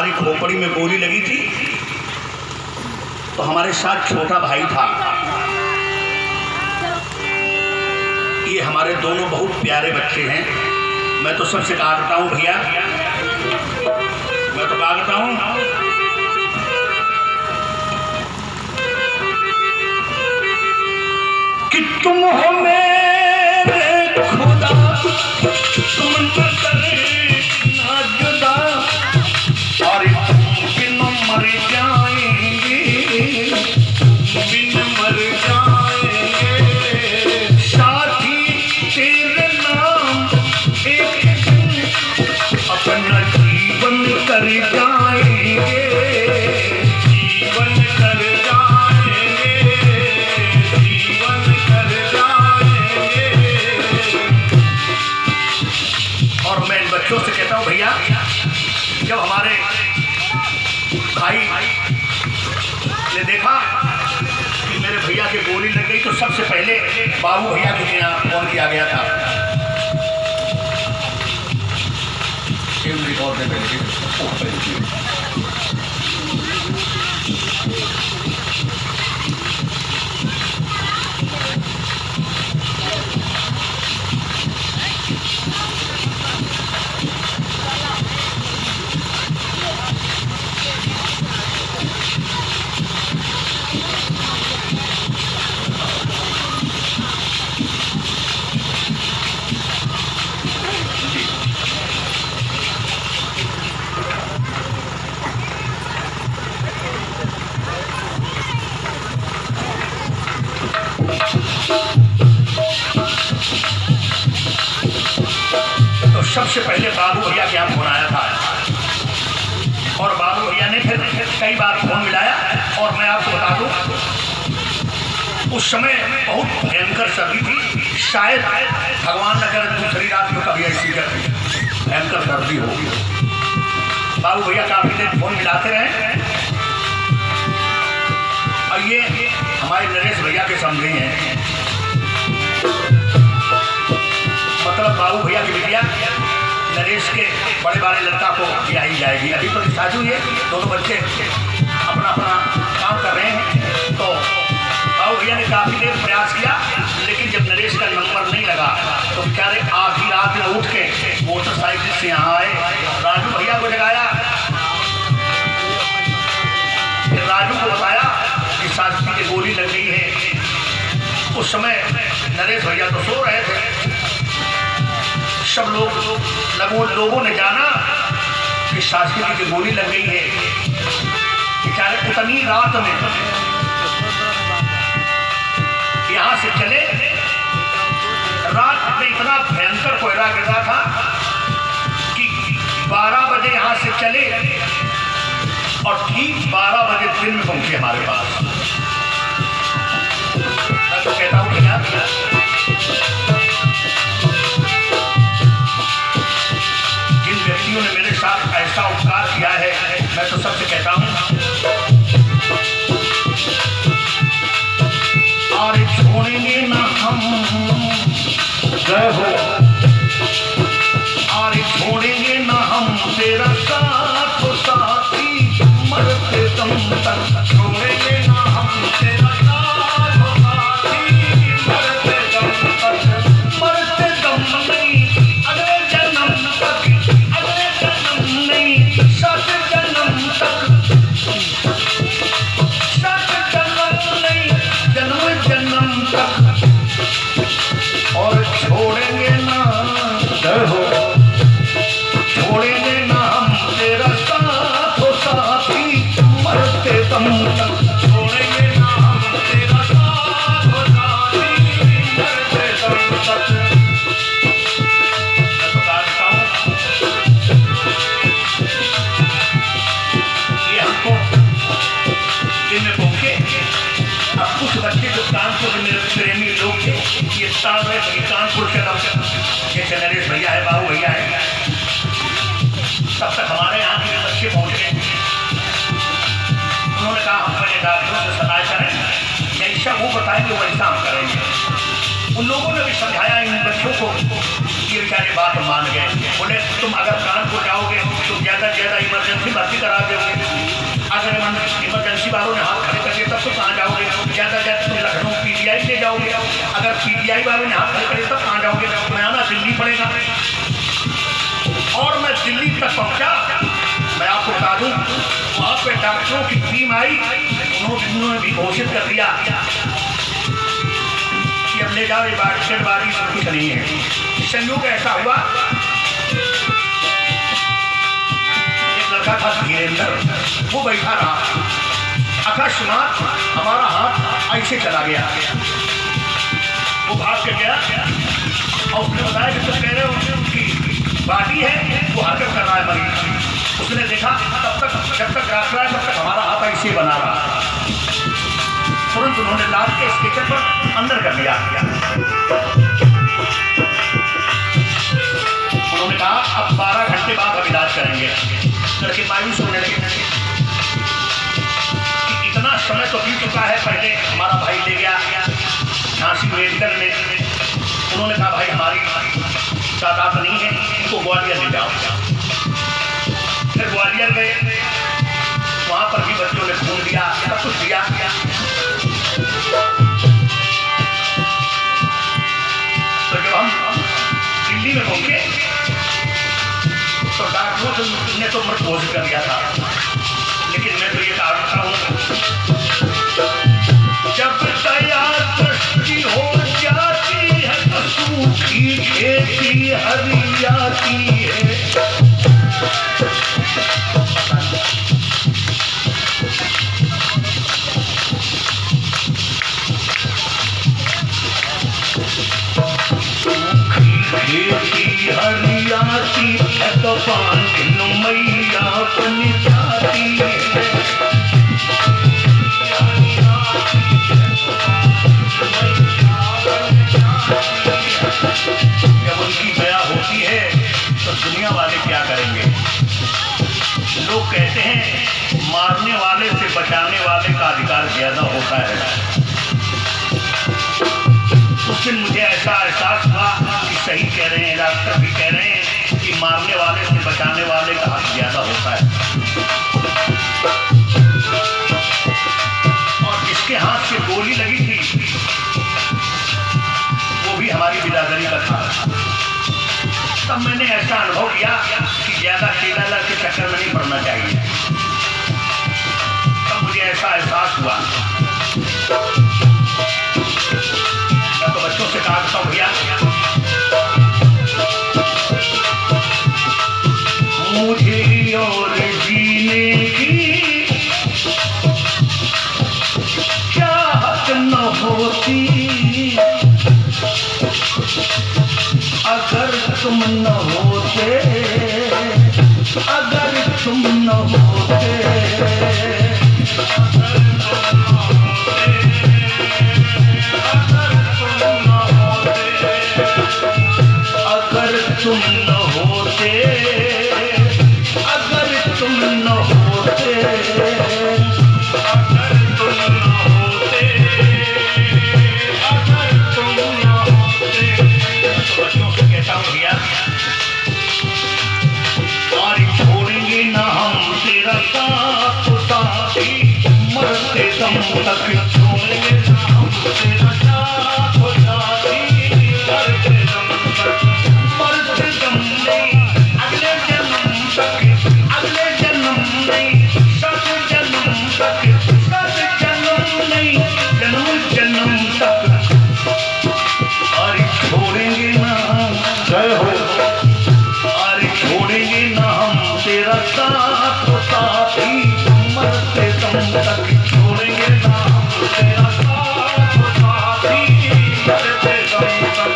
हमारी खोपड़ी में गोली लगी थी तो हमारे साथ छोटा भाई था। ये हमारे दोनों बहुत प्यारे बच्चे हैं। मैं तो सबसे कहा करता हूँ भैया, मैं तो कहा करता हूँ कि तुम हो मेरे खुदा, तुम न करना जुदा, और बिन मर जाएंगे, बिन मर जाएंगे, साथी तेरे नाम एक दिन अपना जीवन कर जाएंगे, जीवन कर जाएंगे, जीवन कर जाएंगे। और मैं इन बच्चों से कहता हूँ भैया, जब हमारे भाई ने देखा कि मेरे भैया की गोली लग गई तो सबसे पहले बाबू भैया के यहाँ फोन किया गया था। सबसे पहले बाबू भैया के यहाँ फोन आया था और बाबू भैया ने फिर कई बार फोन मिलाया। और मैं आपको बता दूं, उस समय बहुत भयंकर सर्दी थी, शायद भगवान न करे दूसरी रात में कभी ऐसी भयंकर सर्दी होगी। बाबू भैया काफी देर फोन मिलाते रहे और ये हमारे नरेश भैया के समझे हैं, मतलब बाबू भैया की बिटिया नरेश के बड़े बड़े लड़का को ब्याही जाएगी। अभी तो शादी हुई है, दोनों बच्चे अपना अपना काम कर रहे हैं। तो बाबू भैया ने काफ़ी देर प्रयास किया, लेकिन जब नरेश का नंबर नहीं लगा तो बेचारे आधी रात में उठ के मोटरसाइकिल से यहाँ आए, राजू भैया को जगाया, फिर राजू को बताया कि शास्त्री की गोली लग गई है। उस समय नरेश भैया तो सो रहे थे। सब लोगों ने जाना कि शास्त्री की गोली लग गई है। बेचारे उतनी रात में यहाँ से चले, रात में इतना भयंकर कोहरा गिरा था कि 12 बजे यहाँ से चले और ठीक 12 बजे दिन में पहुंचे हमारे पास। मैं तो कहता हूँ कि व्यक्तियों ने मेरे साथ ऐसा उपकार किया है, मैं तो सबसे कहता हूं और छोड़ेंगे ना हम गए हो, और छोड़ेंगे ना हम तेरा साथ साथी, मरते दम तक छोड़ेंगे ना हम तेरा साथ साथी, मरते दम तक, मरते दम नहीं अगले जन्म तक, और छोड़ेंगे ना छोड़ेंगे ना हम तेरा साथ साथी, मरते दम तक छोड़ेंगे ना हम तेरा साथ साथी, मरते दम तक। मैं बताता हूँ ये हमको दिन में पहुंचे। अब कुछ बच्चे जो कानपुर में प्रेमी लोग थे, ये कानपुर से जैसे नरेश भैया है, बाबू भैया है, तब तक हमारे यहाँ के बच्चे पहुँच गए। उन्होंने कहा हम पहले डॉक्टरों से सलाह करें, जैसा वो बताएंगे वैसा हम करेंगे। उन लोगों ने भी समझाया इन बच्चों को, ये बेचारे बात मान गए। बोले तुम अगर कानपुर जाओगे तो ज़्यादा ज़्यादा इमरजेंसी भर्ती करा दोगे। अगर इमरजेंसी वालों ने हाथ खड़े कर दिए तब तो कहाँ जाओगे? ज़्यादा ज़्यादा तुम लखनऊ PGI ले जाओगे। अगर PGI वालों ने हाथ खड़े कर दिए तब कहाँ जाओगे? मैं आना दिल्ली पड़ेगा। और मैं दिल्ली तक पहुँचा। मैं आपको बता दूँ, वहाँ पे डॉक्टरों की टीम आई, उन्होंने भी घोषित कर दिया कि अब ले जाओ, ये डेड बॉडी कुछ नहीं है। संयोग ऐसा हुआ, एक लड़का था धीरेन्द्र, वो बैठा रहा। अकस्मात हमारा हाथ ऐसे चला गया, वो भाग के गया और उसने बताया कि तुम कह रहे हो उनकी बॉडी है, वो हरकत कर रहा है मरीज। उसने देखा तब तक, जब तक रात रहा है तब तक हमारा हाथ ऐसे बना रहा। तुरंत उन्होंने लाद के स्टेशन पर अंदर कर लिया। उन्होंने कहा अब 12 घंटे बाद हम इलाज करेंगे। लड़के मायूस होने लगे कि इतना समय तो बीत चुका है। पहले हमारा भाई ले गया झांसी मेडिकल में, उन्होंने कहा भाई हमारी तादाद नहीं है, इनको ग्वालियर ले जाओ। फिर ग्वालियर गए, वहाँ पर भी बच्चों ने खून दिया, सब कुछ दिया। तो जब हम दिल्ली में पहुंचे तो डॉक्टरों ने तो मृत घोषित कर दिया था, लेकिन मैं तो ये कहता हूँ, जब दया दृष्टि हो जाती है तो सूखी खेती हरियाती है। हरियाती है तो पान मैया बन जाती है। जब उनकी दया होती है तो दुनिया वाले क्या करेंगे? लोग कहते हैं मारने वाले से बचाने वाले का अधिकार ज्यादा होता है। उस दिन मुझे ऐसा एहसास हुआ कि सही कह रहे हैं, डॉक्टर भी कह रहे हैं कि मारने वाले से बचाने वाले का हक ज्यादा होता है। और जिसके हाथ से गोली लगी थी वो भी हमारी बिरादरी का था। तब मैंने ऐसा अनुभव किया कि ज्यादा केला के चक्कर में नहीं पड़ना चाहिए। तब मुझे ऐसा एहसास हुआ। तो बच्चों से कहा था भैया मुझे और जीने की चाहत न होती अगर तुम न होते, अगर तुम न होते। तुम न होते, अगर तुम न होते, अगर तुम न होते, अगर तुम न होते। तो बच्चों से कहता हूँ भैया, और छोड़ेंगे ना हम तेरा साथ साथी, मरते दम तक छोड़ेंगे ना हम तेरा साथ साथी, मरते दम तक।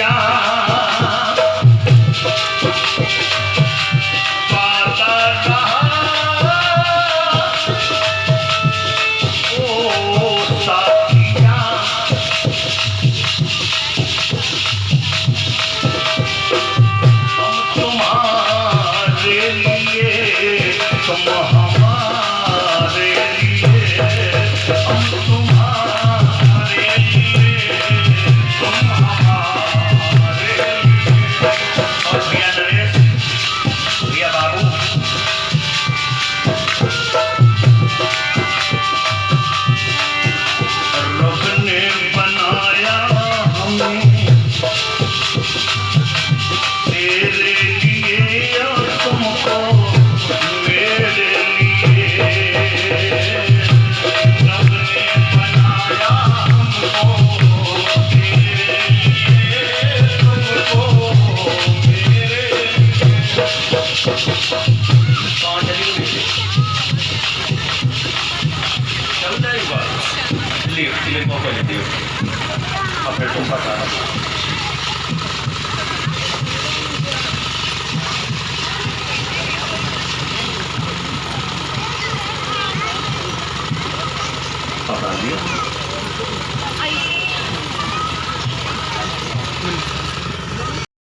साथिया वादा रहा ओ साथिया हम तुम्हारे लिए तुम हमारे लिए हम तुम्हारे लिए तुम हमारे लिए। और भैया नरेश भैया बाबू रब ने बनाया हमें तेरे लिए और तुमको मेरे लिए। रब ने बनाया हमको तेरे लिए तुमको मेरे लिए। कौन चली गई चल जाएगा लियो लियो मौका दे दियो अपने तुम पता